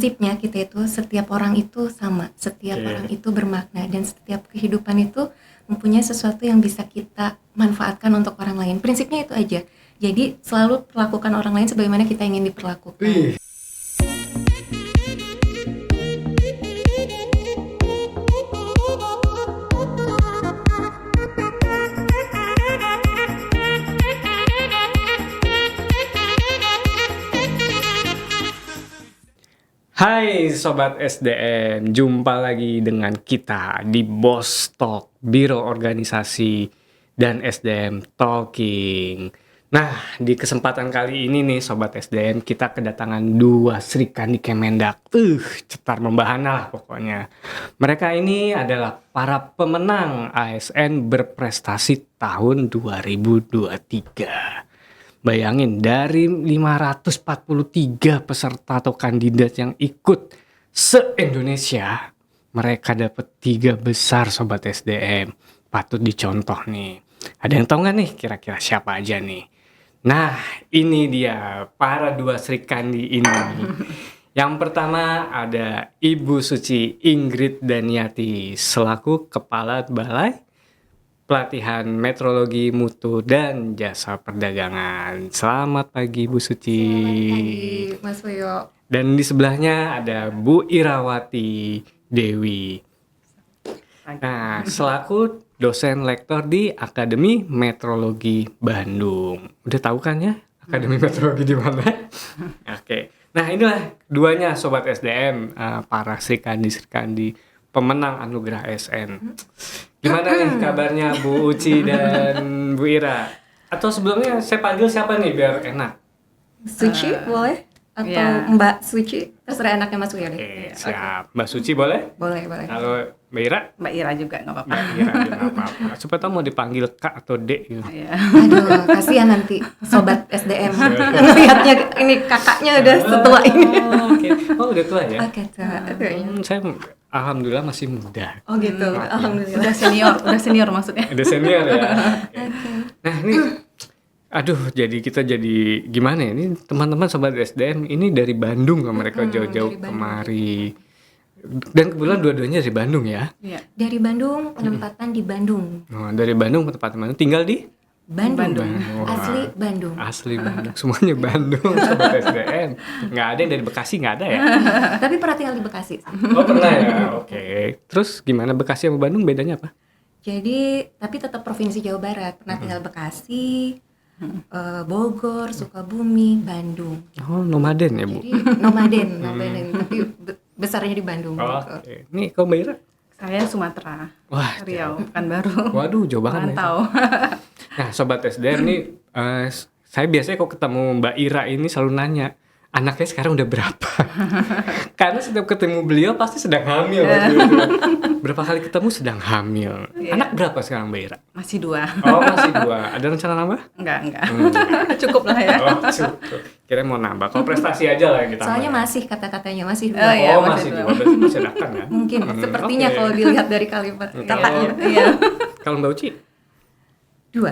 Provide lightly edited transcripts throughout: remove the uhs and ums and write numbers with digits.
prinsipnya kita itu setiap orang itu sama, setiap orang itu bermakna, dan setiap kehidupan itu mempunyai sesuatu yang bisa kita manfaatkan untuk orang lain. Prinsipnya itu aja. Jadi selalu perlakukan orang lain sebagaimana kita ingin diperlakukan. Hai Sobat SDM, jumpa lagi dengan kita di Boss Talk, Biro Organisasi dan SDM Talking. Nah, di kesempatan kali ini nih Sobat SDM, kita kedatangan dua Srikandi Kemendak. Cetar membahana lah pokoknya. Mereka ini adalah para pemenang ASN berprestasi tahun 2023. Bayangin, dari 543 peserta atau kandidat yang ikut se-Indonesia, mereka dapat 3 besar Sobat SDM. Patut dicontoh nih. Ada yang tahu nggak nih kira-kira siapa aja nih? Nah, ini dia para dua Srikandi ini. Yang pertama ada Ibu Suci Ingrid Daniati selaku Kepala Balai Pelatihan Metrologi Mutu dan Jasa Perdagangan. Selamat pagi Bu Suci. Selamat pagi Mas Wio. Dan di sebelahnya ada Bu Irawati Dewi. Nah, selaku dosen lektor di Akademi Metrologi Bandung. Udah tahu kan ya Akademi Metrologi di mana? Oke. Nah, inilah duanya Sobat SDM, para Srikandi pemenang anugerah ASN. Gimana nih kabarnya Bu Uci dan Bu Ira? Atau sebelumnya saya panggil siapa nih biar enak? Suci boleh? Atau Mbak Suci? Terserah enaknya Mas Wio deh. Oke, siap. Mbak Suci boleh? Boleh. Kalau Mbak Ira? Mbak Ira juga nggak apa-apa. Mbak Ira juga nggak apa-apa. Supaya tahu mau dipanggil Kak atau Dek gitu. Aduh, kasihan nanti Sobat SDM. Ngelihatnya ini kakaknya udah setua ini. Oke. Oh, udah tua ya? Oke, tua. Saya alhamdulillah masih muda. Oh gitu, alhamdulillah. Udah senior maksudnya. Udah senior ya. Nah, ini jadi kita jadi gimana ya? Ini teman-teman Sobat SDM ini dari Bandung kan mereka jauh-jauh kemari. Dan kebetulan dua-duanya dari Bandung ya. Iya. Dari Bandung, penempatan di Bandung. Oh, dari Bandung penempatan Bandung. Tinggal di Bandung. Wah. Asli Bandung. Asli Bandung. Semuanya Bandung Sobat SDM. Nggak ada yang dari Bekasi, nggak ada ya? Tapi pernah tinggal di Bekasi. Oh, pernah ya. Oke. Terus gimana Bekasi sama Bandung bedanya apa? Jadi, tapi tetap Provinsi Jawa Barat. Pernah tinggal Bekasi, Bogor, Sukabumi, Bandung. Oh, nomaden ya, Bu? Jadi nomaden, tapi besarnya di Bandung. Oke. Nih, kau Mbak Ira? Saya Sumatera. Wah, Riau, Pekanbaru. waduh, jauh banget ya. Mantau. Nah, Sobat SDM nih, saya biasanya kalau ketemu Mbak Ira ini selalu nanya, anaknya sekarang udah berapa? Karena setiap ketemu beliau pasti sedang hamil. Berapa kali ketemu sedang hamil. Iya. Anak berapa sekarang Mbak Ira? Masih 2. Oh, masih 2. Ada rencana nambah? Enggak. Cukup lah ya. Oh, cukup. Kira mau nambah. Kalau prestasi aja lah yang kita. Soalnya masih kata-katanya masih Oh, dua. iya, masih 2. Berarti masih datang ya? Mungkin sepertinya oke. kalau dilihat dari kalimat kakaknya. Iya. Kalau Mbak Uci? 2.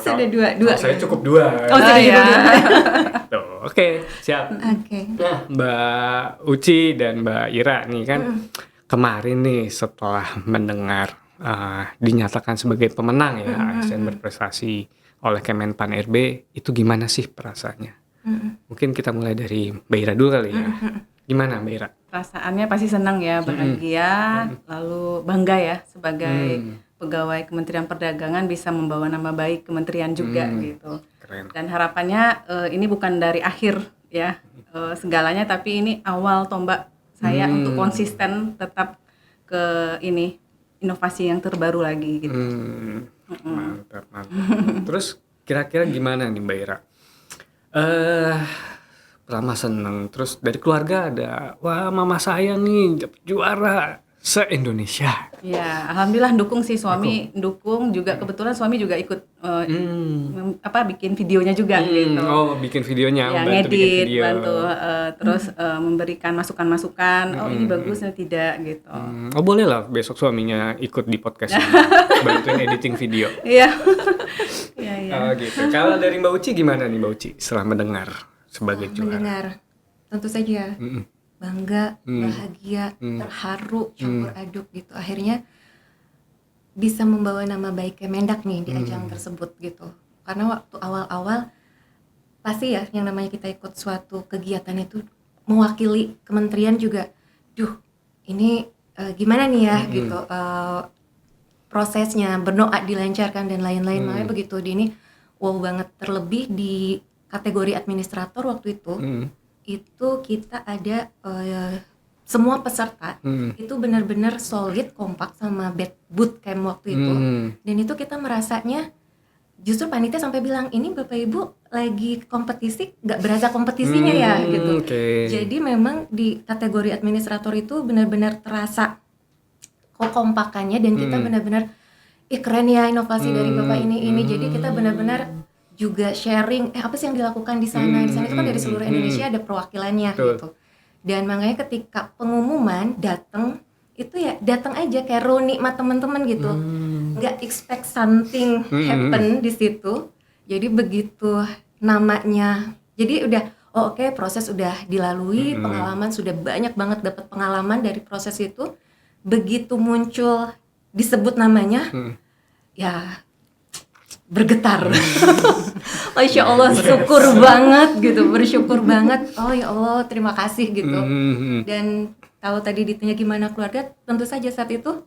Sudah 2. Oh, saya cukup 2. Oh, sudah iya. 2. Tuh, oke, siap. Oke. Nah, Mbak Uci dan Mbak Ira nih kan kemarin nih setelah mendengar dinyatakan sebagai pemenang ya ASN berprestasi oleh Kemenpan RB, itu gimana sih perasaannya? Mungkin kita mulai dari Mbak Ira dulu kali ya. Gimana Mbak Ira? Perasaannya pasti senang ya, bahagia, lalu bangga ya sebagai pegawai Kementerian Perdagangan bisa membawa nama baik kementerian juga gitu. Keren. Dan harapannya ini bukan dari akhir ya segalanya, tapi ini awal tombak saya untuk konsisten tetap ke ini inovasi yang terbaru lagi gitu. Mantap. Terus kira-kira gimana nih Mbak Ira? Pertama seneng, terus dari keluarga ada, wah mama saya nih dapet juara se-Indonesia. Ya, alhamdulillah dukung sih, suami dukung juga, kebetulan suami juga ikut bikin videonya juga gitu. Oh, bikin videonya, Ya, bantu bikin ngedit, video. bantu terus memberikan masukan-masukan. Oh, ini bagus, ini tidak gitu. Oh, boleh lah besok suaminya ikut di podcast ini, bantuin editing video. Iya. Iya. Oh, gitu. Kalau dari Mbak Uci gimana nih Mbak Uci setelah mendengar sebagai juara? Mendengar tentu saja Mm-mm. bangga, bahagia, terharu, campur aduk gitu. Akhirnya bisa membawa nama baik Kemendak nih di ajang tersebut gitu. Karena waktu awal-awal pasti ya yang namanya kita ikut suatu kegiatan itu mewakili kementerian juga, duh ini gimana nih ya gitu prosesnya, berdoa dilancarkan dan lain-lain. Makanya begitu ini wow banget, terlebih di kategori administrator waktu itu kita ada semua peserta itu benar-benar solid, kompak sama bootcamp waktu itu. Dan itu kita merasanya justru panitia sampai bilang ini Bapak Ibu lagi kompetisi nggak berasa kompetisinya ya gitu. Jadi memang di kategori administrator itu benar-benar terasa kekompakannya dan kita benar-benar keren ya inovasi dari Bapak ini. Jadi kita benar-benar juga sharing apa sih yang dilakukan di sana. Di sana itu kan dari seluruh Indonesia ada perwakilannya gitu. Dan makanya ketika pengumuman datang itu ya datang aja kayak Roni sama teman-teman gitu. Nggak expect something happen di situ. Jadi begitu namanya. Jadi udah oke, proses udah dilalui, pengalaman sudah banyak banget dapat pengalaman dari proses itu. Begitu muncul disebut namanya ya bergetar. Masya Allah, syukur banget gitu, bersyukur banget. Oh ya Allah, terima kasih gitu. Dan tahu tadi ditanya gimana keluarga, tentu saja saat itu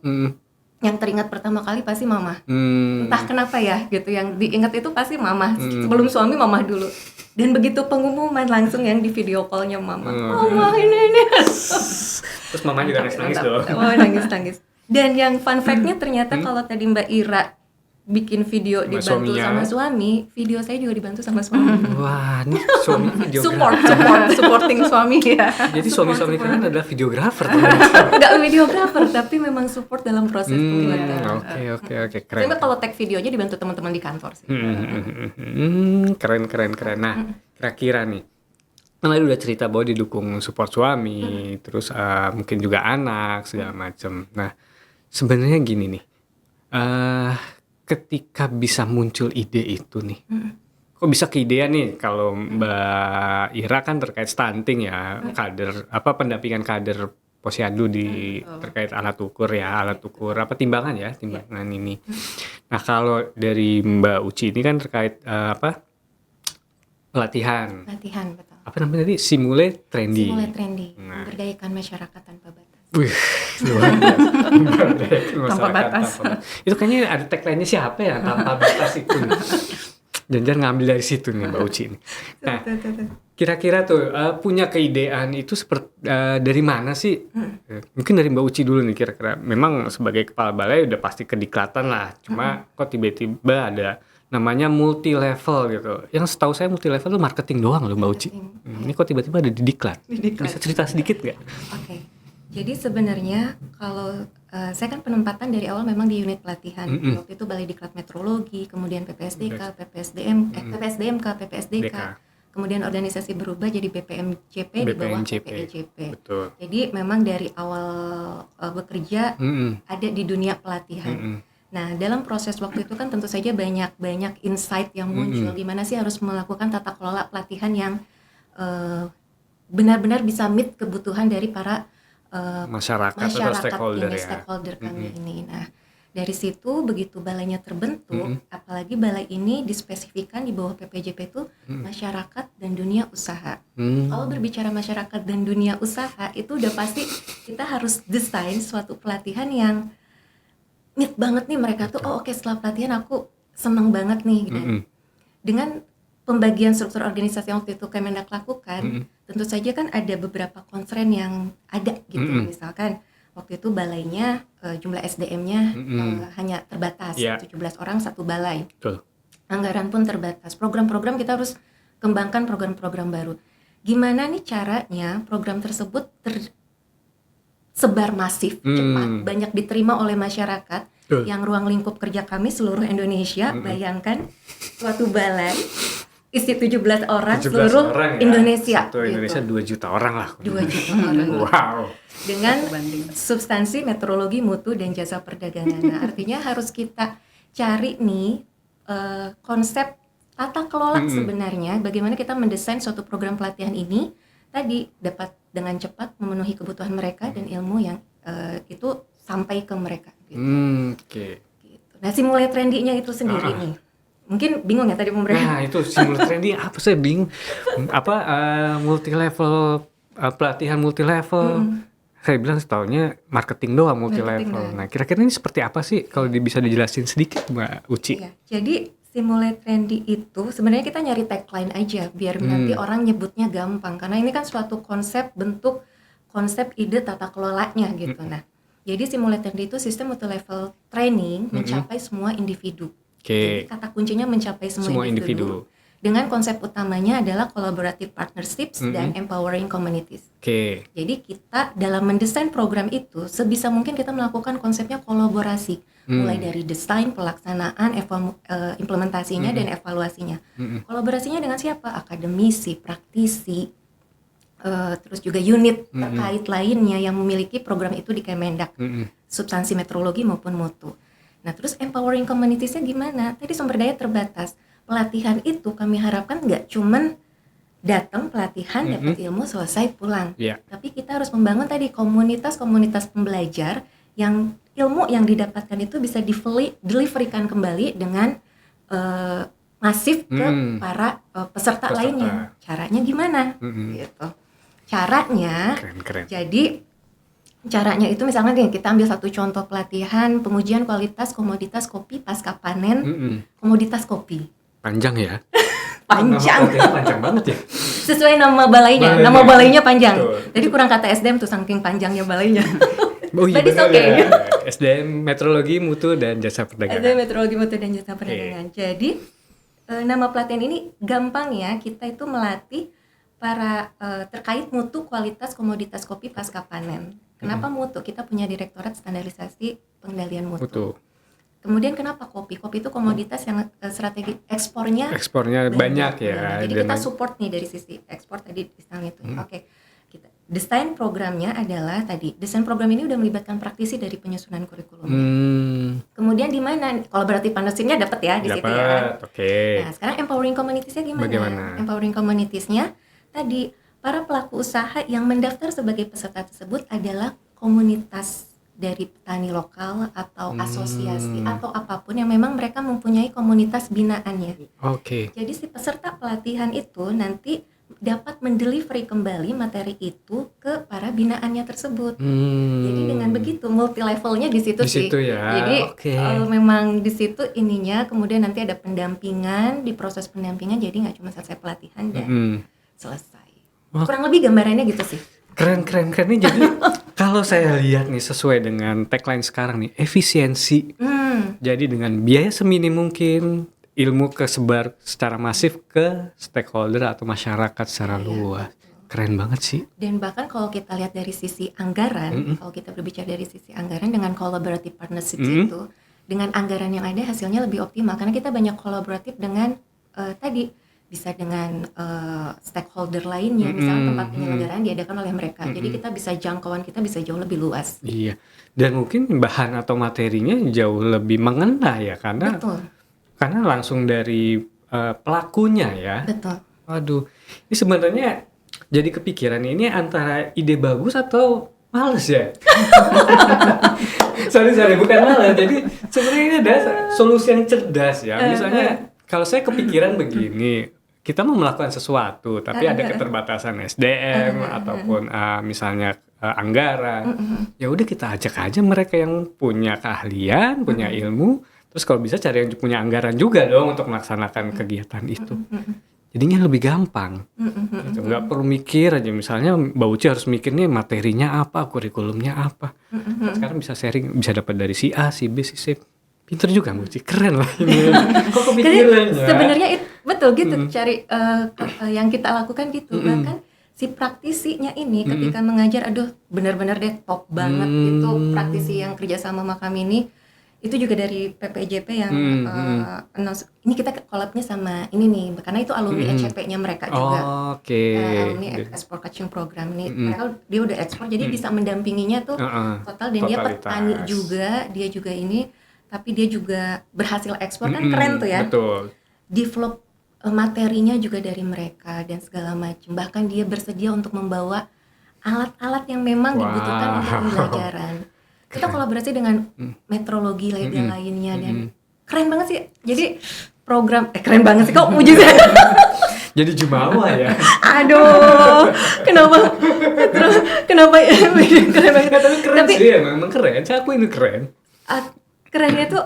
yang teringat pertama kali pasti mama. Entah kenapa ya gitu, yang diingat itu pasti mama. Sebelum suami mama dulu. Dan begitu pengumuman langsung yang di video call-nya mama. Mama ini. Terus mama juga nangis dong. Oh, nangis. Dan yang fun fact-nya ternyata kalau tadi Mbak Ira bikin video dibantu sama suami, video saya juga dibantu sama suami. Wah, ini suami supporting suami ya. Jadi suami-suami kalian adalah videografer. Enggak videografer, tapi memang support dalam proses pembuatan. Oke, keren. Tapi kalau tag videonya dibantu teman-teman di kantor sih. Keren. Nah, kira-kira nih, kan tadi udah cerita bahwa didukung support suami, terus mungkin juga anak segala macem. Nah, sebenarnya gini nih, ketika bisa muncul ide itu nih, kok bisa keidean nih kalau Mbak Ira kan terkait stunting ya, kader pendampingan kader Posyandu di terkait alat ukur timbangan ini. Nah kalau dari Mbak Uci ini kan terkait pelatihan Betul. apa namanya tadi simulate trendy. Memberdayakan masyarakat tanpa batas. Wih, luar biasa. Tanpa batas. Itu kayaknya ada tagline-nya siapa ya, tanpa batas itu. Jangan ngambil dari situ nih Mbak Uci ini. Nah, kira-kira tuh punya keidean itu seperti dari mana sih? Mungkin dari Mbak Uci dulu nih kira-kira. Memang sebagai kepala balai udah pasti kediklatan lah. Cuma kok tiba-tiba ada namanya multi level gitu. Yang setahu saya multi level itu marketing doang loh Mbak Uci. Ini kok tiba-tiba ada di diklat. Bisa cerita sedikit nggak? Oke. Jadi sebenarnya kalau saya kan penempatan dari awal memang di unit pelatihan. Waktu itu Balai Diklat Metrologi, kemudian PPSDK, PPSDMK, PPSDK. Kemudian organisasi berubah jadi BPMJP di bawah PPEJP. Betul. Jadi memang dari awal bekerja ada di dunia pelatihan. Nah, dalam proses waktu itu kan tentu saja banyak insight yang muncul. Gimana sih harus melakukan tata kelola pelatihan yang benar-benar bisa meet kebutuhan dari para masyarakat atau stakeholder kami ini. Nah, dari situ begitu balainya terbentuk, apalagi balai ini dispesifikkan di bawah PPJP itu masyarakat dan dunia usaha. Kalau berbicara masyarakat dan dunia usaha itu udah pasti kita harus desain suatu pelatihan yang meet banget nih mereka tuh. Oh oke, setelah pelatihan aku seneng banget nih gitu. Dengan pembagian struktur organisasi yang waktu itu Kemendak lakukan, tentu saja kan ada beberapa constraint yang ada gitu. Misalkan waktu itu balainya jumlah SDM-nya hanya terbatas, 17 orang satu balai. Betul. Anggaran pun terbatas. Program-program kita harus kembangkan program-program baru. Gimana nih caranya program tersebut tersebar masif, cepat, banyak diterima oleh masyarakat. Yang ruang lingkup kerja kami seluruh Indonesia, bayangkan suatu balai isi 17 orang seluruh orang, Indonesia. Satu Indonesia gitu. 2 juta orang lah. 2 juta orang. Wow. Dengan substansi meteorologi, mutu, dan jasa perdagangan. Nah, artinya harus kita cari nih konsep tata kelola sebenarnya. Bagaimana kita mendesain suatu program pelatihan ini tadi dapat dengan cepat memenuhi kebutuhan mereka dan ilmu yang itu sampai ke mereka gitu. Oke. Gitu. Nah, simulate trendy-nya itu sendiri nih. Mungkin bingung ya tadi pemberian. Nah, itu simulate trendy apa, saya bingung. Apa multi level, pelatihan multi level. Saya bilang setaunya marketing doang multi level. Nah, kira-kira ini seperti apa sih kalau bisa dijelasin sedikit Mbak Uci? Iya. Jadi simulate trendy itu sebenarnya kita nyari tagline aja biar nanti orang nyebutnya gampang, karena ini kan suatu konsep, bentuk konsep, ide, tata kelolanya gitu. Nah, jadi simulate trendy itu sistem multi level training mencapai semua individu. Jadi kata kuncinya mencapai semua individu. Dengan konsep utamanya adalah collaborative partnerships dan empowering communities. Jadi kita dalam mendesain program itu sebisa mungkin kita melakukan konsepnya kolaborasi, mulai dari desain, pelaksanaan, implementasinya dan evaluasinya. Kolaborasinya dengan siapa? Akademisi, praktisi, terus juga unit terkait lainnya yang memiliki program itu di Kemendak, substansi metrologi maupun mutu. Nah, terus empowering communities-nya gimana? Tadi sumber daya terbatas. Pelatihan itu kami harapkan nggak cuman datang pelatihan dapat ilmu selesai pulang, tapi kita harus membangun tadi komunitas-komunitas pembelajar yang ilmu yang didapatkan itu bisa deliverykan kembali dengan masif ke para peserta lainnya. Caranya gimana? Gitu. Caranya, keren. Jadi caranya itu misalnya nih, kita ambil satu contoh pelatihan pengujian kualitas komoditas kopi pasca panen, komoditas kopi. Panjang ya? Panjang. Panjang banget ya. Sesuai nama balainya. Nama balainya panjang. Jadi kurang kata SDM tuh saking panjangnya balainya. Oh iya, But it's okay. ya. SDM Metrologi Mutu dan Jasa Perdagangan. SDM Metrologi Mutu dan Jasa Perdagangan. Jadi nama pelatihan ini gampang ya. Kita itu melatih para terkait mutu kualitas komoditas kopi pasca panen. Kenapa mutu? Kita punya Direktorat Standarisasi Pengendalian Mutu. Kemudian kenapa kopi? Kopi itu komoditas yang strategi ekspornya banyak ya. Jadi kita support nih dari sisi ekspor tadi misalnya itu. Oke. Kita desain programnya adalah tadi. Desain program ini udah melibatkan praktisi dari penyusunan kurikulum. Kemudian di mana collaborative partnership-nya dapat ya di situ ya. Nah, sekarang empowering communities-nya gimana? Bagaimana? Empowering communities-nya tadi para pelaku usaha yang mendaftar sebagai peserta tersebut adalah komunitas dari petani lokal atau asosiasi atau apapun yang memang mereka mempunyai komunitas binaannya. Jadi si peserta pelatihan itu nanti dapat mendelivery kembali materi itu ke para binaannya tersebut. Jadi dengan begitu multi levelnya di situ sih. Ya. Jadi memang di situ ininya, kemudian nanti ada pendampingan, di proses pendampingan jadi nggak cuma selesai pelatihan dan selesai. Kurang lebih gambarannya gitu sih. Keren nih. Jadi kalau saya lihat nih sesuai dengan tagline sekarang nih, efisiensi. Jadi dengan biaya seminim mungkin, ilmu kesebar secara masif ke stakeholder atau masyarakat secara luas. Keren banget sih. Dan bahkan kalau kita lihat dari sisi anggaran, kalau kita berbicara dari sisi anggaran dengan collaborative partnership itu, dengan anggaran yang ada hasilnya lebih optimal karena kita banyak kolaboratif dengan tadi bisa dengan stakeholder lainnya, misalnya tempat penyelenggaraan diadakan oleh mereka. Jadi kita bisa jangkauan kita bisa jauh lebih luas. Iya. Dan mungkin bahan atau materinya jauh lebih mengena ya karena karena langsung dari pelakunya ya. Betul. Waduh, ini sebenarnya jadi kepikiran ini antara ide bagus atau males ya. sorry bukan males. Jadi sebenarnya ini ada solusi yang cerdas ya. Misalnya kalau saya kepikiran begini, kita mau melakukan sesuatu tapi ada keterbatasan SDM ataupun misalnya anggaran. Ya udah kita ajak aja mereka yang punya keahlian, punya ilmu. Terus kalau bisa cari yang punya anggaran juga dong untuk melaksanakan kegiatan itu. Jadinya lebih gampang. Gitu. Nggak perlu mikir aja. Misalnya Mbak Uci harus mikir nih materinya apa, kurikulumnya apa. Sekarang bisa sharing, bisa dapat dari si A, si B, si C. Pinter juga Mbak Uci, keren lah ini. Kok kepikirannya? Sebenarnya betul gitu, cari yang kita lakukan gitu. Bahkan si praktisinya ini ketika mengajar, aduh benar-benar deh top banget gitu praktisi yang kerja sama kami ini. Itu juga dari PPJP yang ini kita collab-nya sama ini nih, karena itu alumni ECP-nya mereka juga. Alumni Export Coaching Program ini. Mereka dia udah ekspor jadi bisa mendampinginya tuh total, dan dia petani juga, dia juga ini, tapi dia juga berhasil ekspor kan keren tuh ya. Betul. Develop materinya juga dari mereka dan segala macam. Bahkan dia bersedia untuk membawa alat-alat yang memang dibutuhkan untuk Wow. pembelajaran. Kita kolaborasi dengan metrologi label lainnya dan keren banget sih. Jadi program keren banget sih kok mujizat. Jadi jumawa ya. Aduh, kenapa? Terus kenapa ya? Keren banget. Tapi keren sih, emang keren. Saya aku ini keren. Kerennya tuh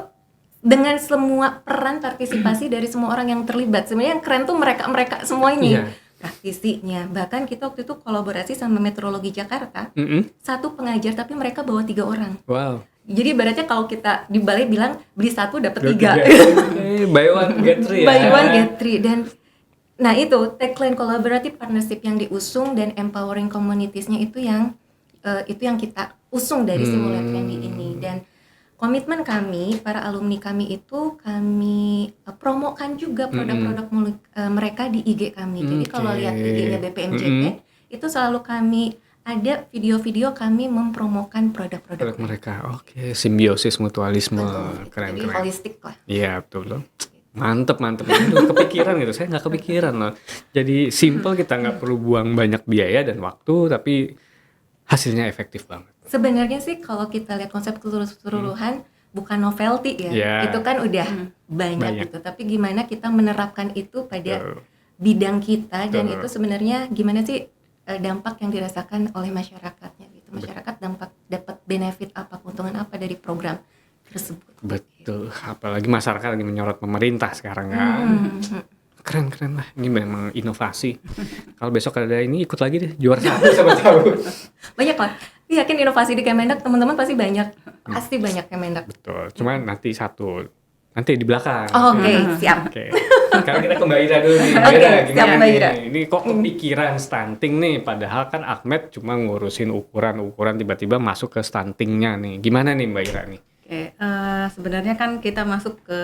dengan semua peran partisipasi dari semua orang yang terlibat. Sebenarnya yang keren tuh mereka semua ini. Iya. Praktisinya. Bahkan kita waktu itu kolaborasi sama Metrologi Jakarta. Mm-mm. Satu pengajar tapi mereka bawa 3 orang. Wow. Jadi ibaratnya kalau kita di balai bilang beli 1 dapat 3. Buy one get three ya. Buy one get 3 dan nah itu tagline collaborative partnership yang diusung dan empowering communities-nya itu yang kita usung dari Simulate Trendy ini. Dan komitmen kami, para alumni kami itu kami promokan juga produk-produk mereka di IG kami. Jadi kalau lihat IG-nya BPMJP itu selalu kami ada video-video kami mempromokan produk-produk mereka. Oke, simbiosis mutualisme. Keren. Jadi holistik lah. Iya, betul loh. Mantep. Itu kepikiran gitu. Saya nggak kepikiran loh. Jadi simple, kita nggak perlu buang banyak biaya dan waktu, tapi hasilnya efektif banget. Sebenarnya sih kalau kita lihat konsep keseluruhan bukan novelty ya. Yeah. Itu kan udah banyak gitu. Tapi gimana kita menerapkan itu pada bidang kita dan itu sebenarnya gimana sih dampak yang dirasakan oleh masyarakatnya gitu. Masyarakat dapat benefit apa, keuntungan apa dari program tersebut. Betul. Apalagi masyarakat lagi menyorot pemerintah sekarang kan. Keren lah. Ini memang inovasi. Kalau besok ada ini ikut lagi deh, juara 1 siapa tahu. Banyak lah. Yakin inovasi di Kemendak teman-teman pasti banyak. Pasti banyak Kemendak. Betul. Cuma nanti di belakang. Oh, Oke, siap. Oke. Sekarang kita ke Mbak Ira dulu nih. Oke, siap, Mbak nih? Ira. Ini kok kepikiran stunting nih, padahal kan Ahmed cuma ngurusin ukuran tiba-tiba masuk ke stuntingnya nih. Gimana nih Mbak Ira nih? Oke, sebenarnya kan kita masuk ke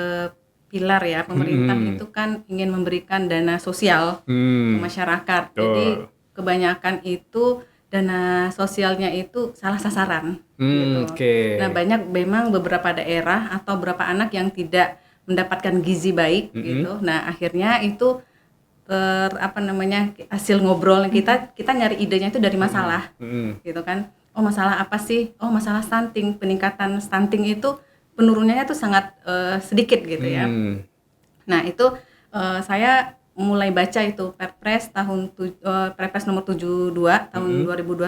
pilar ya, pemerintah itu kan ingin memberikan dana sosial ke masyarakat. Betul. Jadi kebanyakan itu dana sosialnya itu salah sasaran gitu. Oke. Nah, banyak memang beberapa daerah atau beberapa anak yang tidak mendapatkan gizi baik gitu. Nah, akhirnya itu hasil ngobrol kita nyari idenya itu dari masalah. Gitu kan. Oh, masalah apa sih? Oh, masalah stunting. Peningkatan stunting itu penurunannya tuh sangat sedikit gitu ya. Nah, itu saya mulai baca itu Perpres Perpres nomor 72 tahun 2021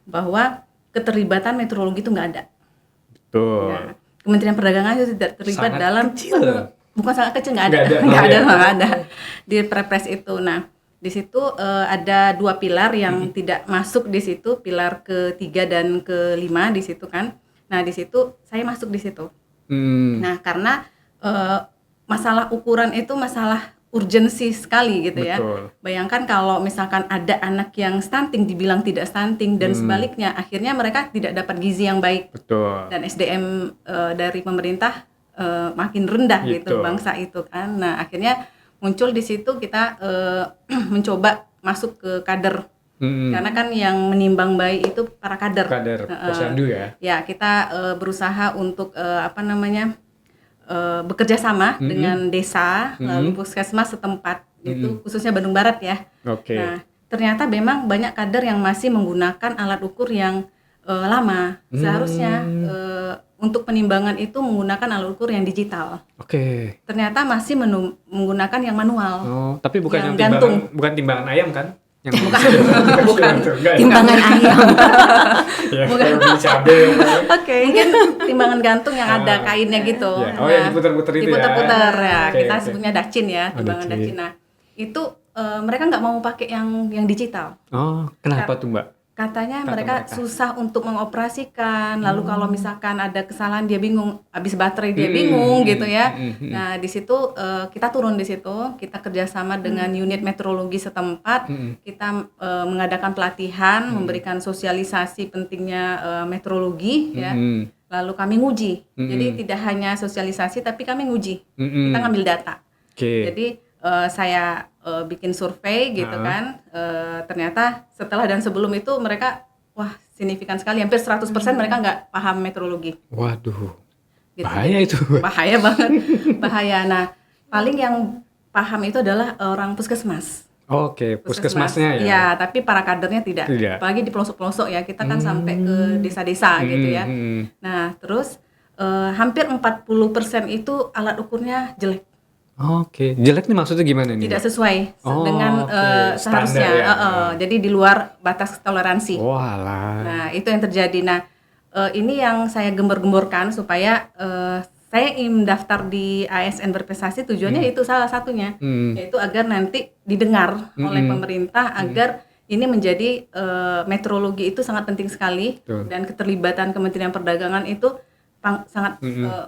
bahwa keterlibatan meteorologi itu nggak ada. Betul. Nah, Kementerian Perdagangan itu tidak terlibat Sangat dalam kecil. Bukan sangat kecil, nggak ada. Nggak ada. Nggak ada di Perpres itu. Nah, di situ ada 2 pilar yang tidak masuk di situ, pilar ke-3 dan ke-5 di situ kan. Nah, di situ saya masuk di situ. Nah, karena masalah ukuran itu masalah urgensi sekali gitu ya. Betul. Bayangkan kalau misalkan ada anak yang stunting dibilang tidak stunting dan sebaliknya, akhirnya mereka tidak dapat gizi yang baik. Betul. Dan SDM dari pemerintah makin rendah gitu bangsa itu kan. Nah, akhirnya muncul di situ kita mencoba masuk ke kader. Karena kan yang menimbang bayi itu para kader. posyandu ya. Ya, kita berusaha untuk bekerja sama dengan desa, lalu puskesmas setempat, itu khususnya Bandung Barat ya. Oke. Nah, ternyata memang banyak kader yang masih menggunakan alat ukur yang lama. Seharusnya untuk penimbangan itu menggunakan alat ukur yang digital. Oke. Ternyata masih menggunakan yang manual. Oh, tapi bukan Yang yang gantung. bukan timbangan ayam kan? Yang Bukan. Timbangan ayam. Ya, kalau beli cabai. Oke, mungkin timbangan gantung yang ada kainnya gitu. Ya. Oh, yang diputar-putar itu ya? Diputar-putar ya. Oke, Kita oke. sebutnya dacin ya, Oh, timbangan dacin. dacin. Nah, itu mereka nggak mau pakai yang digital. Oh, kenapa tuh Mbak? Katanya Kata mereka mereka. susah untuk mengoperasikan. Lalu kalau misalkan ada kesalahan dia bingung, habis baterai dia bingung gitu ya. Nah, di situ kita turun di situ, kita kerjasama dengan unit meteorologi setempat. Kita mengadakan pelatihan, memberikan sosialisasi pentingnya meteorologi ya. Lalu kami nguji. Jadi tidak hanya sosialisasi, tapi kami nguji. Kita ngambil data. Oke. Jadi saya bikin survei gitu kan, ternyata setelah dan sebelum itu mereka wah signifikan sekali, hampir 100% mereka nggak paham meteorologi. Waduh. Gitu. Bahaya itu. Bahaya banget, bahaya. Nah paling yang paham itu adalah orang puskesmas. Oke, puskesmasnya ya. Ya, tapi para kadernya tidak. Tidak. Apalagi di pelosok-pelosok ya, kita kan sampai ke desa-desa gitu ya. Nah, terus hampir 40% itu alat ukurnya jelek. Oke, jelek nih maksudnya gimana nih? Tidak sesuai Oh, dengan oke. seharusnya. Standar ya. Jadi di luar batas toleransi. Walah. Nah, itu yang terjadi. Nah, ini yang saya gembor-gemborkan supaya saya ingin mendaftar di ASN Berprestasi, tujuannya itu salah satunya, yaitu agar nanti didengar oleh pemerintah, agar ini menjadi meteorologi itu sangat penting sekali. Betul. Dan keterlibatan Kementerian Perdagangan itu sangat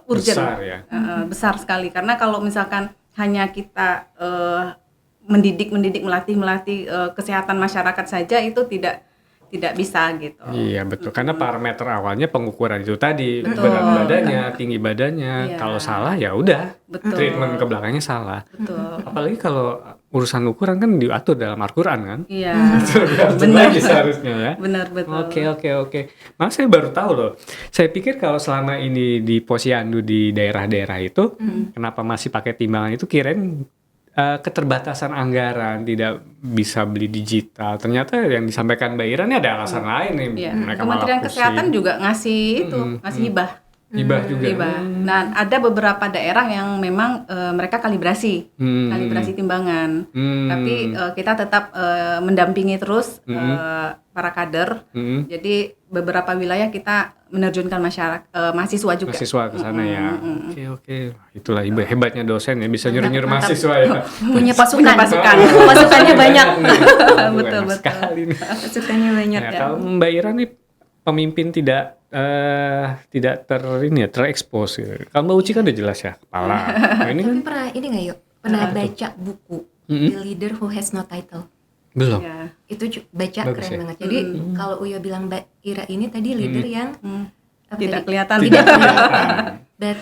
urgent, Besar ya. besar sekali. Karena kalau misalkan hanya kita mendidik, melatih kesehatan masyarakat saja, itu tidak bisa gitu. Iya betul, karena parameter awalnya pengukuran itu tadi, Betul. berat badannya, tinggi badannya. Iya. Kalau salah ya udah, Betul. treatment ke belakangnya salah. Betul. Apalagi kalau urusan ukuran kan diatur dalam Al-Quran kan. Iya. Benar seharusnya ya. Benar, betul. Oke. Malah saya baru tahu loh. Saya pikir kalau selama ini di Posyandu di daerah-daerah itu, kenapa masih pakai timbangan itu, kirain keterbatasan anggaran, tidak bisa beli digital. Ternyata yang disampaikan Mbak Ira ini ada alasan lain nih. Iya. Mereka Kementerian malah pusing. Kesehatan juga ngasih ngasih hibah. Hibah juga. Hibah. Nah, ada beberapa daerah yang memang mereka kalibrasi timbangan. Tapi kita tetap mendampingi terus para kader. Jadi beberapa wilayah kita menerjunkan mahasiswa juga. Mahasiswa ke sana ya. Oke. Itulah hebatnya dosen ya, bisa nyuruh-nyuruh mahasiswa ya. Punya pasukan. Pasukannya banyak. Betul. Betul. Sekali nih. Pasukannya banyak. Ya, kalau Mbak Ira nih pemimpin tidak terekspos gitu. Kalau Mbak Uci kan udah jelas ya, kepala. Nah, ini kan Tapi pernah ini nggak yuk? Pernah baca buku The Leader Who Has No Title? belum. Ya. Itu baca Bagus keren ya? banget. Jadi kalau Uyo bilang Mbak Ira ini tadi leader yang apa Tidak tadi? kelihatan. Tidak kelihatan. But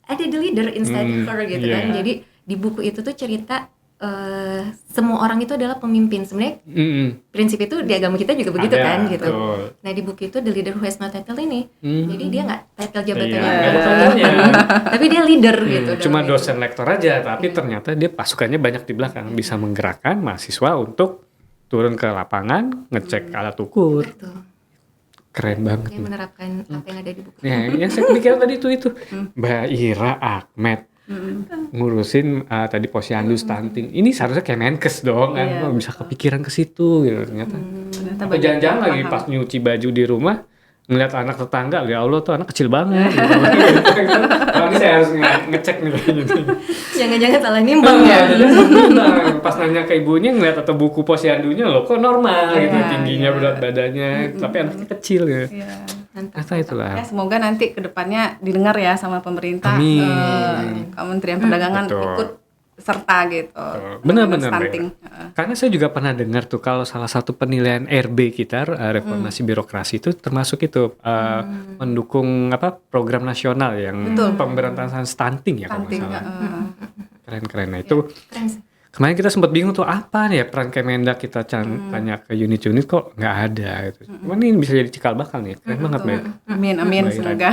ada the leader inside her gitu Iya. kan. Jadi di buku itu tuh cerita semua orang itu adalah pemimpin. Sebenarnya prinsip itu di agama kita juga begitu Ada, kan gitu. betul. Nah di buku itu The Leader Who Has No Title ini, jadi dia nggak title jabatannya, Iya, nggak ada titelnya. tapi dia leader gitu. Cuma dalam dosen lektor aja, tapi ternyata dia pasukannya banyak di belakang, bisa menggerakkan mahasiswa untuk turun ke lapangan, ngecek alat ukur. itu. Keren banget. Dia menerapkan apa yang ada di buku. Ya, yang saya pikir tadi itu Mbak Ira Ahmed ngurusin tadi Posyandu stunting. Ini seharusnya Kemenkes dong kan, Iya, kok bisa kepikiran ke situ gitu ternyata. Ternyata Atau banyak jangan-jangan yang lagi paham. pas nyuci baju di rumah ngeliat anak tetangga, ya Allah tuh anak kecil banget. Gitu. Kalau ini saya harus ngecek nih gitu. Jangan-jangan salah nimbang ya. Nah, pas nanya ke ibunya ngeliat atau buku Posyandunya loh kok normal gitu, tingginya berat badannya, tapi anaknya kecil ya. Iya. Kata itulah. Ya, semoga nanti kedepannya didengar ya sama pemerintah, Amin. Kementerian Perdagangan Betul. ikut serta gitu. Benar-benar. Stunting. Karena saya juga pernah dengar tuh kalau salah satu penilaian RB kita reformasi birokrasi itu termasuk itu mendukung program nasional yang Betul. pemberantasan stunting ya kalau nggak Stunting. salah. Keren-keren. Nah itu Keren sih. kemarin kita sempat bingung tuh apa nih ya peran Kemendak, kita tanya ke unit-unit kok nggak ada gitu. Cuman ini bisa jadi cikal bakal nih, keren banget Mbak. Amin, Baik, semoga.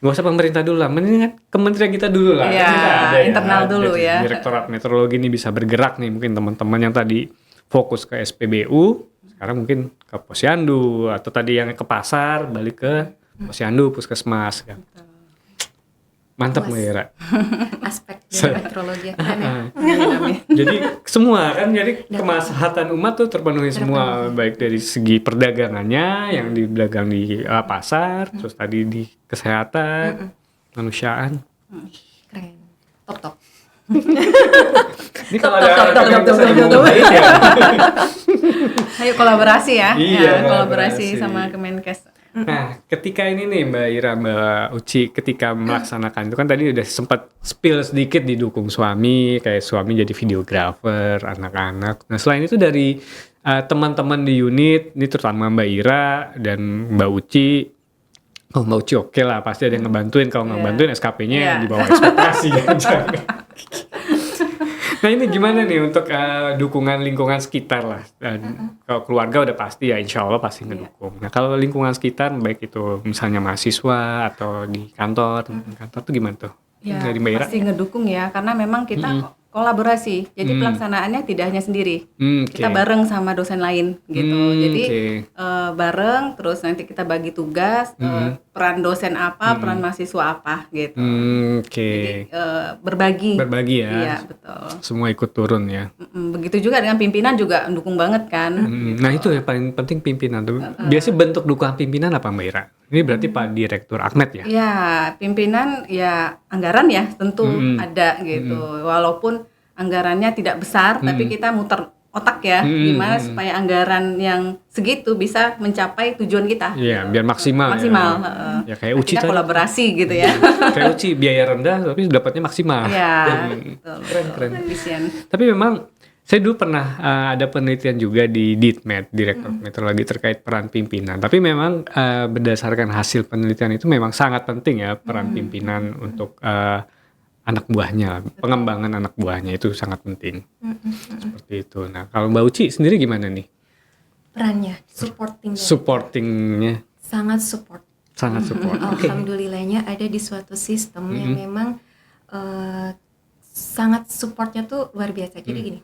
Gak usah pemerintah dulu lah, mendingan kementerian kita dulu lah. Iya, Kan kita ada internal dulu Jadi ya. Direktorat Meteorologi ini bisa bergerak nih, mungkin teman-teman yang tadi fokus ke SPBU, sekarang mungkin ke Posyandu, atau tadi yang ke pasar, balik ke Posyandu, Puskesmas. Kan. Mantap Mbak Ira. Aspek dari meteorologi ya, keren ya. Jadi semua kan, jadi kemaslahatan umat tuh terpenuhi semua, baik dari segi perdagangannya yang didagang di pasar, terus tadi di kesehatan, manusiaan. Keren. Top. Ini kalau ada top. ya. Ayo kolaborasi ya. Iya, Ya, kolaborasi. kolaborasi sama Kemenkes. Nah, ketika ini nih Mbak Ira, Mbak Uci, ketika melaksanakan itu kan tadi udah sempat spill sedikit didukung suami, kayak suami jadi videografer, anak-anak. Nah, selain itu dari teman-teman di unit, ini terutama Mbak Ira dan Mbak Uci, Mbak Uci oke lah, pasti ada yang ngebantuin. Kalau nggak ngebantuin SKP-nya Iya. di bawah ekspektasi. Jangan. Nah ini gimana nih untuk dukungan lingkungan sekitar lah. Kalau keluarga udah pasti ya insya Allah pasti ngedukung. Nah kalau lingkungan sekitar baik itu misalnya mahasiswa atau di kantor, teman kantor tuh gimana tuh? Ya, Dari Mbak Ira? pasti ngedukung ya, karena memang kita kolaborasi. Jadi pelaksanaannya tidak hanya sendiri. Kita bareng sama dosen lain gitu. Jadi bareng, terus nanti kita bagi tugas, peran dosen apa, peran mahasiswa apa gitu. Jadi berbagi. Berbagi ya. Iya, betul. Semua ikut turun ya. Begitu juga dengan pimpinan juga mendukung banget kan. Nah itu ya paling penting pimpinan tuh. Biasanya bentuk dukungan pimpinan apa Mbak Ira? Ini berarti Pak Direktur Ahmed ya? Ya, pimpinan ya anggaran ya tentu ada gitu. Walaupun anggarannya tidak besar, tapi kita muter otak ya, gimana supaya anggaran yang segitu bisa mencapai tujuan kita. Iya, biar maksimal. Maksimal. Ya kayak Uci kita tadi. kolaborasi gitu ya. Kayak Uci biaya rendah tapi dapatnya maksimal. Iya, betul. Keren. Efisien. Tapi memang saya dulu pernah ada penelitian juga di Ditmed, Direktur Meteorologi terkait peran pimpinan. Tapi memang berdasarkan hasil penelitian itu memang sangat penting ya peran pimpinan untuk anak buahnya, pengembangan anak buahnya itu sangat penting. Seperti itu. Nah, kalau Mbak Uci sendiri gimana nih? Perannya Supportingnya sangat support. sangat support. Alhamdulillahnya ada di suatu sistem yang memang sangat supportnya tuh luar biasa. Jadi gini,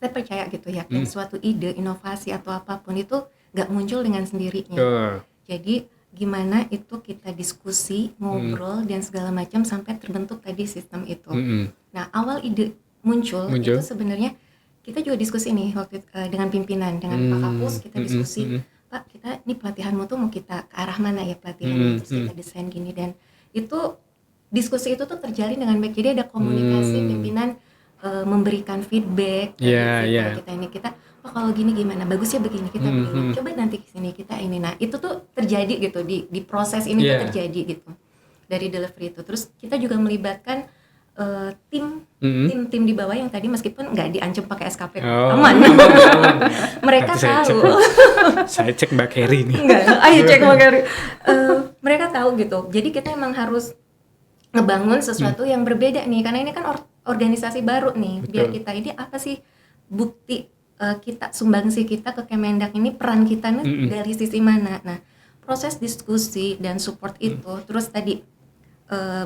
saya percaya gitu ya, suatu ide, inovasi atau apapun itu gak muncul dengan sendirinya. Jadi gimana itu kita diskusi, ngobrol dan segala macam sampai terbentuk tadi sistem itu. Nah, awal ide muncul. Itu sebenarnya kita juga diskusi nih waktu dengan pimpinan, dengan Pak Kapus kita diskusi, Pak kita ini pelatihanmu tuh mau kita ke arah mana ya pelatihannya, terus kita desain gini, dan itu diskusi itu tuh terjalin dengan baik. Jadi ada komunikasi pimpinan memberikan feedback, kita oh kalau gini gimana, bagusnya begini, kita begini, coba nanti kesini kita ini. Nah itu tuh terjadi gitu di proses ini tuh terjadi gitu dari delivery itu. Terus kita juga melibatkan tim di bawah yang tadi meskipun nggak diancam pakai SKP aman. Mereka tahu. Saya cek Mbak Kerry nih. Ayo cek Mbak Kerry. Mereka tahu gitu. Jadi kita emang harus ngebangun sesuatu yang berbeda nih, karena ini kan organisasi baru nih. Biar kita ini apa sih bukti kita, sumbangsi kita ke Kemendak ini, peran kita nih dari sisi mana. Nah proses diskusi dan support itu, terus tadi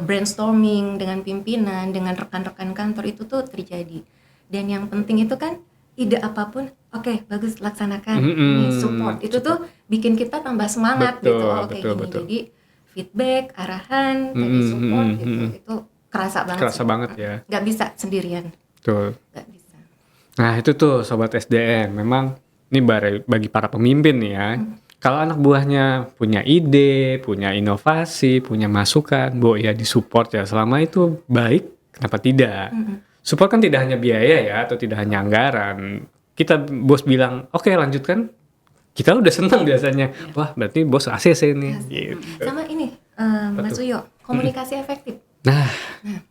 brainstorming dengan pimpinan, dengan rekan-rekan kantor itu tuh terjadi. Dan yang penting itu kan ide apapun, oke, bagus laksanakan, ini support. Itu tuh bikin kita tambah semangat gitu. Gini. Jadi feedback, arahan, tadi support gitu, itu kerasa banget. Kerasa banget ya. Gak bisa sendirian. Betul. Gak bisa. Nah itu tuh Sobat SDM, memang ini bagi para pemimpin nih ya. Kalau anak buahnya punya ide, punya inovasi, punya masukan, ya disupport ya. Selama itu baik, kenapa tidak? Support kan tidak hanya biaya ya, atau tidak hanya anggaran. Kita bos bilang, oke lanjutkan, kita udah senang biasanya. Wah berarti bos ACC nih. Gitu. Sama ini, Mas Uyo, komunikasi efektif. Nah,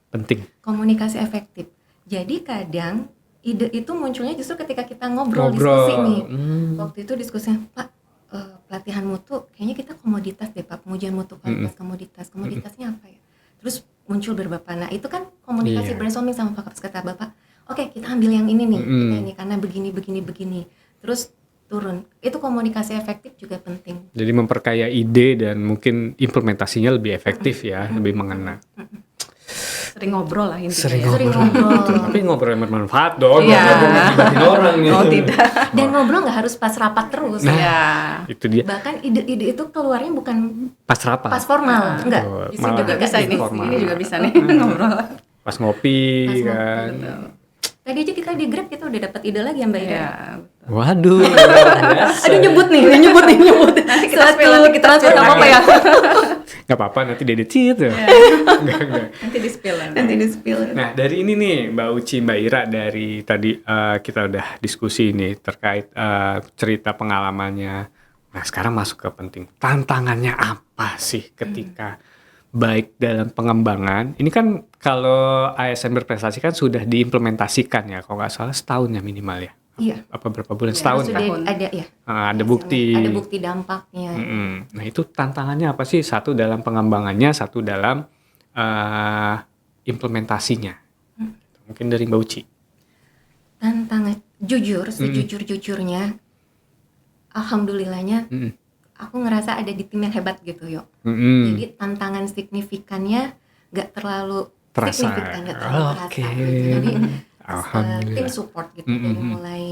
penting. Komunikasi efektif. Jadi kadang ide itu munculnya justru ketika kita ngobrol. Diskusi nih. Waktu itu diskusinya, Pak, pelatihanmu tuh kayaknya kita komoditas deh Pak, pengujian mutu kualitas komoditasnya apa ya? Terus muncul beberapa. Nah itu kan komunikasi brainstorming sama Pak Kapus, kata Bapak, oke, kita ambil yang ini nih, kita ini karena begini. Terus turun. Itu komunikasi efektif juga penting. Jadi memperkaya ide dan mungkin implementasinya lebih efektif ya, lebih mengena. Sering ngobrol lah intinya. Sering ngobrol. Tapi ngobrol yang bermanfaat dong. Iya. Ngobrol orang gitu. Oh tidak. Dan ngobrol nggak harus pas rapat terus. Nah, itu dia. Bahkan ide-ide itu keluarnya bukan Pas rapat. pas formal, enggak. bisa juga bisa ini. informal. Ini juga bisa nih ngobrol. Pas ngopi Pas kan. Betul. Tadi aja kita di Grab kita udah dapat ide lagi ya Mbak Ida. Iya. Waduh. Aduh nyebut nih. Nanti kita spill, nanti kita transfer spill apa ya? Gak apa-apa nanti dia cheat ya. Enggak. Nanti di spill. Nanti di spill. Nah dari ini nih Mbak Uci, Mbak Ira, dari tadi kita udah diskusi nih terkait cerita pengalamannya. Nah sekarang masuk ke penting. Tantangannya apa sih ketika baik dalam pengembangan? Ini kan kalau ASN berprestasi kan sudah diimplementasikan ya, kalau nggak salah setahun ya minimal ya. Iya. Apa berapa bulan? Ya, Setahun Sudah kan? ada ya. Ada bukti. Ada bukti dampaknya. Nah itu tantangannya apa sih? Satu dalam pengembangannya, satu dalam implementasinya. Mungkin dari Mbak Uci. Tantangan jujur, sejujur-jujurnya, alhamdulillahnya, aku ngerasa ada di tim yang hebat gitu yo. Jadi tantangan signifikannya nggak terlalu terasa. signifikan, nggak terlalu terasa Oke. gitu. Jadi Alhamdulillah. tim support gitu dari mulai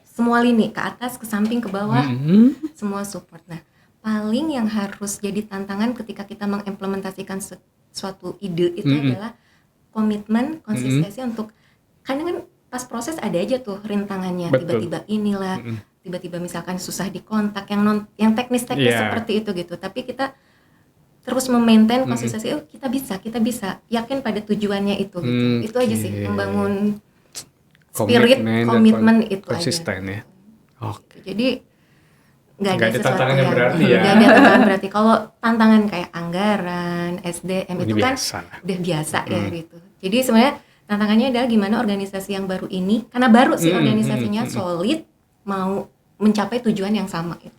semua lini ke atas, ke samping, ke bawah, semua support. Nah, paling yang harus jadi tantangan ketika kita mengimplementasikan suatu ide itu adalah komitmen, konsistensi untuk kadang kan pas proses ada aja tuh rintangannya, Betul. tiba-tiba inilah, tiba-tiba misalkan susah dikontak, yang teknis-teknis Iya. seperti itu gitu. Tapi kita terus memaintain konsistensi, kita bisa, yakin pada tujuannya itu gitu. Itu aja sih, Oke. membangun spirit, dan komitmen itu konsisten aja. ya. Oke. Jadi nggak Nggak ada ada sesuatu tantangan yang yang berarti ya. nggak ada tantangan berarti. Kalau tantangan kayak anggaran, SDM Ini itu kan biasa lah. udah biasa ya gitu. Jadi sebenarnya tantangannya adalah gimana organisasi yang baru ini, karena baru sih organisasinya solid, mau mencapai tujuan yang sama itu.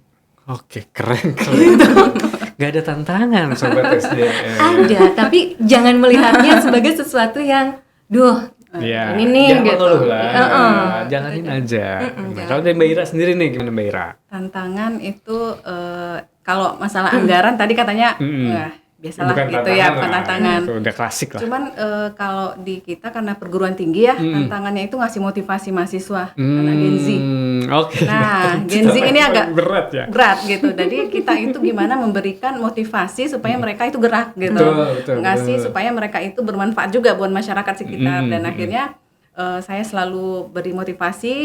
Oke, keren. Gak ada tantangan sobat SDM. Ada, tapi jangan melihatnya sebagai sesuatu yang, duh, Iya, ini nih jangan gitu. mengeluh lah. Jalanin aja. Nah, kalau dari Mbak Ira sendiri nih gimana Mbak Ira? Tantangan itu kalau masalah anggaran tadi katanya biasalah Bukan gitu ya, tantangan bukan lah. tantangan. Itu udah klasik lah. Cuman kalau di kita karena perguruan tinggi ya, tantangannya itu ngasih motivasi mahasiswa anak Gen Z. Oke. Nah, Gen Z ini agak berat ya. berat gitu. Jadi kita itu gimana memberikan motivasi supaya mereka itu gerak gitu. Betul, Ngasih betul. supaya mereka itu bermanfaat juga buat masyarakat sekitar. Dan akhirnya saya selalu beri motivasi,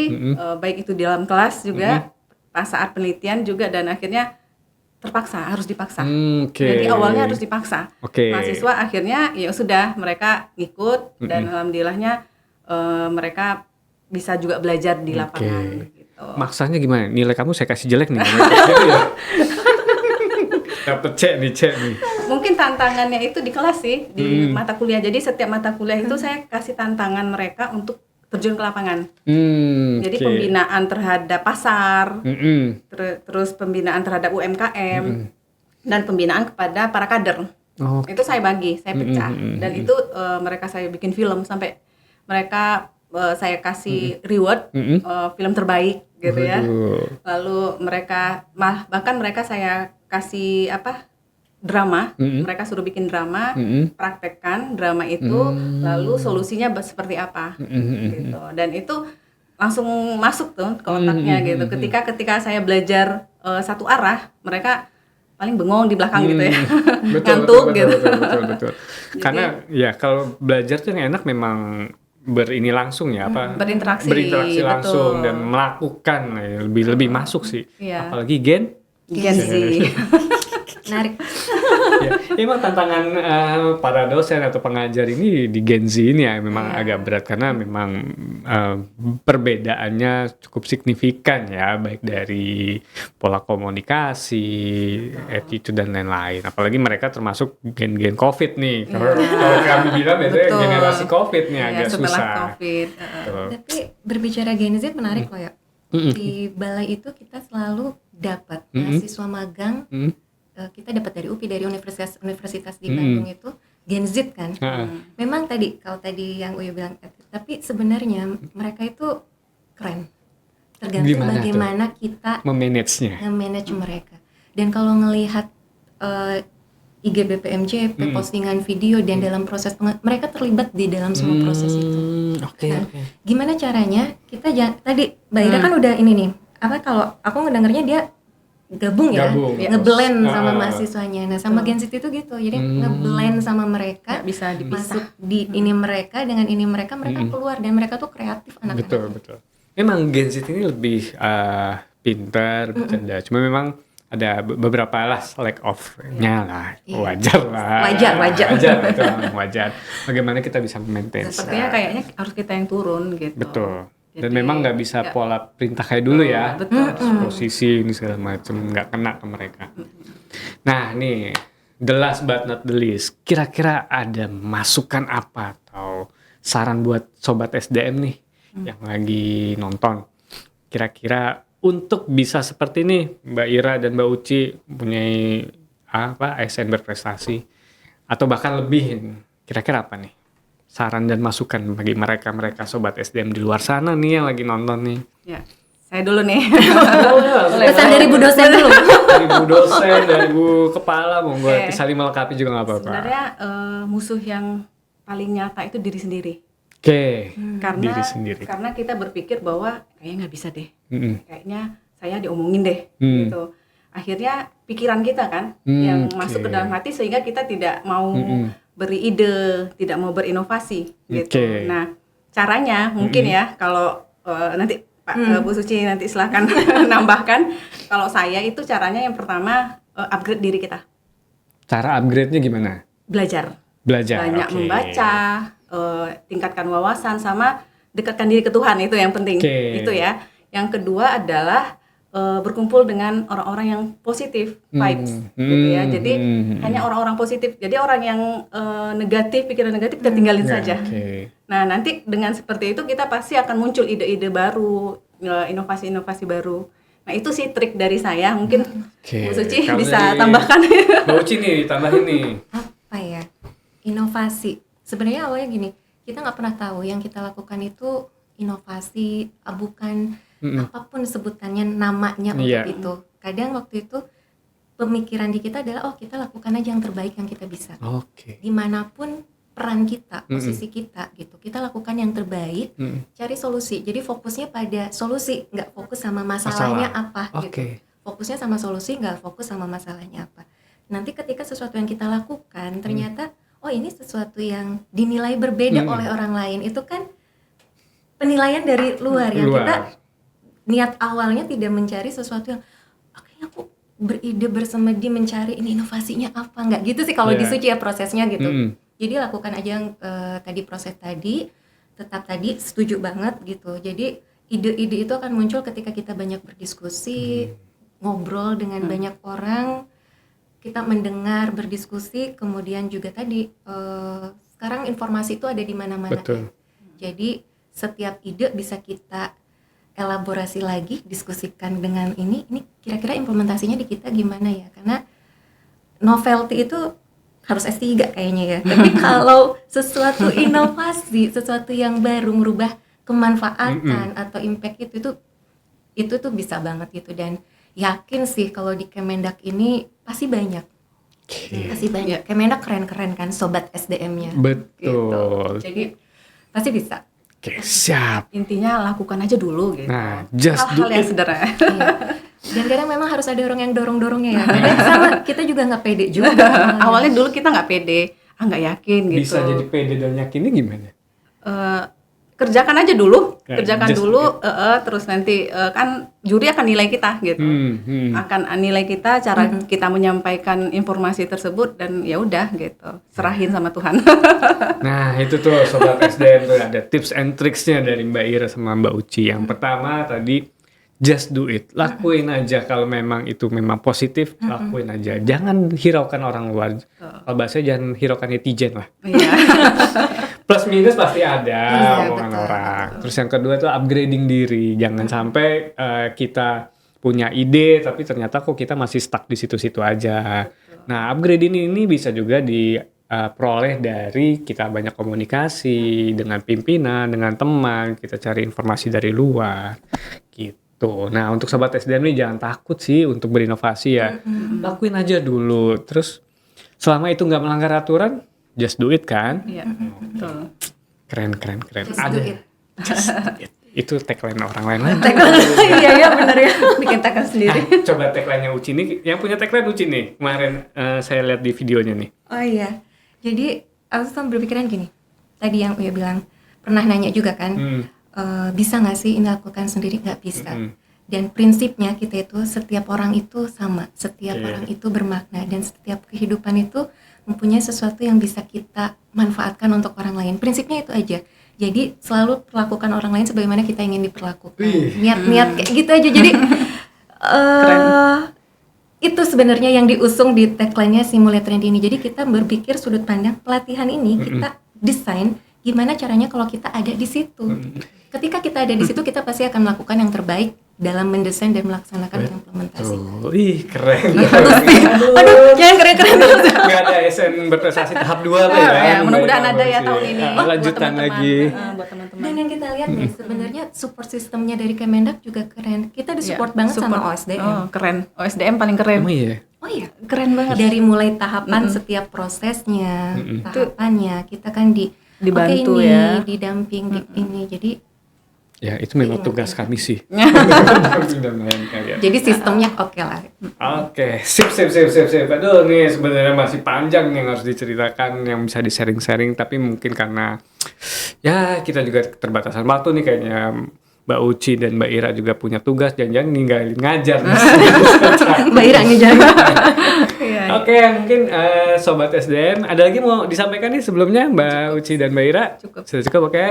baik itu di dalam kelas juga, pas saat penelitian juga, dan akhirnya harus dipaksa. Oke. Jadi awalnya harus dipaksa. Oke. Mahasiswa akhirnya ya sudah mereka ngikut dan alhamdulillahnya mereka bisa juga belajar di lapangan gitu. Maksanya gimana? Nilai kamu saya kasih jelek nih. Gitu ya? Dapet C nih. Mungkin tantangannya itu di kelas sih, di mata kuliah. Jadi setiap mata kuliah itu saya kasih tantangan mereka untuk terjun ke lapangan. Jadi Oke. pembinaan terhadap pasar, Mm-mm. terus pembinaan terhadap UMKM, dan pembinaan kepada para kader. Oke. Itu saya bagi, saya pecah. Dan itu mereka saya bikin film sampai mereka saya kasih reward film terbaik gitu ya. Waduh. Lalu mereka bahkan mereka saya kasih drama, mereka suruh bikin drama, praktekkan drama itu, lalu solusinya seperti apa gitu. Dan itu langsung masuk tuh ke otaknya gitu. Ketika saya belajar satu arah, mereka paling bengong di belakang gitu ya. Ngantuk gitu. Betul. Karena ya kalau belajar tuh yang enak memang berini langsung ya, berinteraksi langsung betul. dan melakukan lebih masuk sih. Iya. Apalagi Gen Gen Z. Menarik. ya, emang tantangan para dosen atau pengajar ini di Gen Z ini ya memang agak berat karena memang perbedaannya cukup signifikan ya, baik dari pola komunikasi, attitude dan lain-lain. Apalagi mereka termasuk gen-gen COVID nih. Kalau kami bilang biasanya Betul. generasi COVID nih Iya, agak setelah susah. COVID. Betul. Tapi berbicara Gen Z menarik loh ya. Di balai itu kita selalu dapat mahasiswa magang. Kita dapat dari UPI, dari universitas di Bandung itu Gen Z kan. Memang kalau tadi yang Uyu bilang, tapi sebenarnya mereka itu keren. Tergantung Gimana bagaimana kita memanage-nya. nge-manage mereka. Dan kalau ngelihat IG BPMJP, postingan video dan dalam proses mereka terlibat di dalam semua proses itu. Oke. Gimana caranya kita tadi Mbak Ira kan udah ini nih. Kalau aku ngedengernya dia gabung ngeblend sama mahasiswanya. Nah, sama Gen Z itu gitu. Jadi ngeblend sama mereka, Nggak bisa dipisah. masuk di ini mereka dengan ini mereka keluar dan mereka tuh kreatif anak-anak. Betul. Memang Gen Z ini lebih pintar, bercanda. Cuma memang ada beberapa lah lack of-nya lah. Wajar lah. Wajar. Bagaimana kita bisa maintain? Sepertinya kayaknya harus kita yang turun gitu. Betul. Dan Jadi, memang nggak bisa pola perintah kayak dulu ya. Betul. Posisi ini segala macam nggak kena ke mereka. Nah nih, the last but not the least, kira-kira ada masukan apa atau saran buat sobat SDM nih yang lagi nonton? Kira-kira untuk bisa seperti ini, Mbak Ira dan Mbak Uci mempunyai ASN berprestasi atau bahkan lebih, kira-kira apa nih? Saran dan masukan bagi mereka sobat SDM di luar sana nih yang lagi nonton nih. Ya, saya dulu nih. Pesan dari Bu dosen dulu. Dari Bu dosen, dari Bu kepala, monggo saling melengkapi juga nggak apa-apa. Sebenarnya musuh yang paling nyata itu diri sendiri. Oke. Karena Diri sendiri. karena kita berpikir bahwa kayaknya nggak bisa deh, Mm-mm. kayaknya saya diomongin deh, Hmm. gitu. Akhirnya pikiran kita kan oke. yang masuk ke dalam hati sehingga kita tidak mau beri ide, tidak mau berinovasi, gitu. Oke. Nah, caranya mungkin ya kalau nanti Pak Bu Suci nanti silahkan nambahkan. Kalau saya itu caranya yang pertama upgrade diri kita, Cara upgrade-nya gimana? belajar. Belajar. Banyak oke. membaca, tingkatkan wawasan, sama dekatkan diri ke Tuhan, itu yang penting. Oke. Itu ya. Yang kedua adalah berkumpul dengan orang-orang yang positif vibes, gitu ya. Jadi hanya orang-orang positif. Jadi orang yang negatif, pikiran negatif kita tinggalin Ya, saja. oke. Nah, nanti dengan seperti itu kita pasti akan muncul ide-ide baru, inovasi-inovasi baru. Nah, itu sih trik dari saya. Mungkin Oke. Bu Suci Kalau bisa dari tambahkan. Mbak Uci nih, tambahin nih. Apa ya? Inovasi. Sebenarnya awalnya gini, kita nggak pernah tahu yang kita lakukan itu inovasi, bukan apapun sebutannya, namanya untuk Iya. itu. Kadang waktu itu pemikiran di kita adalah, oh kita lakukan aja yang terbaik yang kita bisa. Oke. Dimanapun peran kita, posisi kita gitu, kita lakukan yang terbaik, cari solusi. Jadi fokusnya pada solusi, nggak fokus sama masalahnya apa gitu. Oke. Fokusnya sama solusi, nggak fokus sama masalahnya apa. Nanti ketika sesuatu yang kita lakukan ternyata oh ini sesuatu yang dinilai berbeda oleh orang lain, itu kan penilaian dari luar ya. Luar. Kita niat awalnya tidak mencari sesuatu yang kayaknya aku beride bersemedi mencari ini inovasinya apa, nggak gitu sih kalau Iya. di Suci ya prosesnya gitu. Mm-mm. Jadi lakukan aja yang tadi proses tadi, tetap tadi setuju banget gitu. Jadi ide-ide itu akan muncul ketika kita banyak berdiskusi, ngobrol dengan banyak orang, kita mendengar, berdiskusi, kemudian juga tadi sekarang informasi itu ada di mana-mana. Betul. Jadi setiap ide bisa kita elaborasi lagi, diskusikan dengan ini kira-kira implementasinya di kita gimana ya? Karena novelty itu harus S3 kayaknya ya. Tapi kalau sesuatu inovasi, sesuatu yang baru merubah kemanfaatan atau impact itu tuh bisa banget gitu. Dan yakin sih kalau di Kemendak ini pasti banyak. Pasti banyak. Kemendak keren-keren kan sobat SDM-nya. Betul. Gitu. Jadi pasti bisa. Oke, siap. Intinya lakukan aja dulu gitu. Nah, just do hal-hal yang it. sederhana. Iya. Dan kadang memang harus ada orang yang dorong-dorongnya ya. Kadang sama kita juga nggak pede juga. Awalnya dulu kita nggak pede, nggak yakin gitu. Bisa jadi pede dan yakinnya gimana? Kerjakan aja dulu, Ya, kerjakan just dulu, terus nanti kan juri akan nilai kita gitu. Akan nilai kita, cara kita menyampaikan informasi tersebut, dan ya udah gitu, serahin sama Tuhan. Nah, itu tuh sobat SDM tuh ada tips and tricksnya dari Mbak Ira sama Mbak Uci. Yang pertama tadi just do it, lakuin aja. Kalau memang itu memang positif, lakuin aja. Jangan hiraukan orang luar. Kalau bahasanya jangan hiraukan netizen lah. Iya. Plus minus pasti ada Iya, omongan betul, orang. Terus yang kedua tuh upgrading diri. Jangan sampai kita punya ide tapi ternyata kok kita masih stuck di situ-situ aja. Nah, upgrading ini bisa juga diperoleh dari kita banyak komunikasi dengan pimpinan, dengan teman, kita cari informasi dari luar gitu. Nah, untuk sobat SDM nih jangan takut sih untuk berinovasi ya. Lakuin aja dulu. Terus selama itu nggak melanggar aturan, just do it kan? Iya, betul. Keren. Just Ada. do it. Just do it. Itu tagline orang lain lagi. Iya benar ya, bikin tagline sendiri. Coba tagline-nya Uci nih. Yang punya tagline Uci nih. Kemarin saya lihat di videonya nih. Oh iya. Jadi aku tuh berpikiran gini. Tadi yang Uya bilang pernah nanya juga kan. Bisa nggak sih ini lakukan sendiri? Nggak bisa. Dan prinsipnya kita itu setiap orang itu sama. Setiap orang itu bermakna dan setiap kehidupan itu mempunyai sesuatu yang bisa kita manfaatkan untuk orang lain. Prinsipnya itu aja. Jadi selalu perlakukan orang lain sebagaimana kita ingin diperlakukan. Niat-niat kayak gitu aja. Jadi itu sebenarnya yang diusung di tagline-nya Simulate Trend ini. Jadi kita berpikir sudut pandang pelatihan ini kita desain gimana caranya kalau kita ada di situ. Ketika kita ada di situ kita pasti akan melakukan yang terbaik dalam mendesain dan melaksanakan implementasi. Ih, keren. Aduh, jangan keren-keren terus. Nggak ada SN berprestasi tahap 2 lah ya. Ya, mudah-mudahan ada ya Mbak tahun Uci. ini. Lanjutan lagi. Buat teman-teman. Dan yang kita lihat nih sebenarnya support sistemnya dari Kemendak juga keren. Kita disupport banget sama OSDM. Oh, keren. OSDM paling keren. Emang iya? Oh iya, Keren banget. dari mulai tahapan setiap prosesnya, tahapannya kita kan dibantu oke, ini ya. didamping ini. Jadi Ya, itu memang tugas kami sih. jadi sistemnya oke lah. Oke, sip. Aduh, nih sebenarnya masih panjang yang harus diceritakan, yang bisa di-sharing-sharing, tapi mungkin karena ya kita juga keterbatasan waktu nih kayaknya. Mbak Uci dan Mbak Ira juga punya tugas, jangan-jangan ninggalin ngajar. Mbak Ira ngejaga. Iya. Oke, mungkin Sobat SDM, ada lagi mau disampaikan nih sebelumnya Mbak Uci dan Mbak Ira? Cukup. Sudah cukup, oke.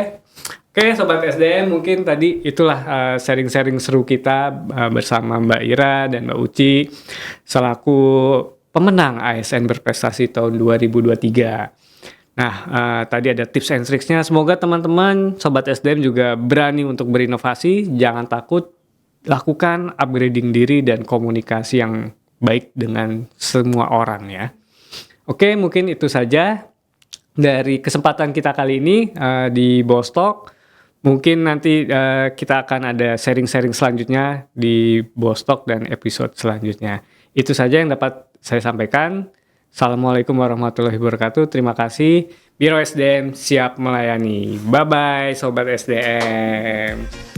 Oke, Sobat SDM, mungkin tadi itulah sharing-sharing seru kita bersama Mbak Ira dan Mbak Uci selaku pemenang ASN Berprestasi tahun 2023. Nah, tadi ada tips and tricksnya. Semoga teman-teman Sobat SDM juga berani untuk berinovasi, jangan takut, lakukan upgrading diri dan komunikasi yang baik dengan semua orang ya. Oke, mungkin itu saja dari kesempatan kita kali ini di Bostok. Mungkin nanti kita akan ada sharing-sharing selanjutnya di Bostok dan episode selanjutnya. Itu saja yang dapat saya sampaikan. Assalamualaikum warahmatullahi wabarakatuh. Terima kasih. Biro SDM siap melayani. Bye-bye Sobat SDM.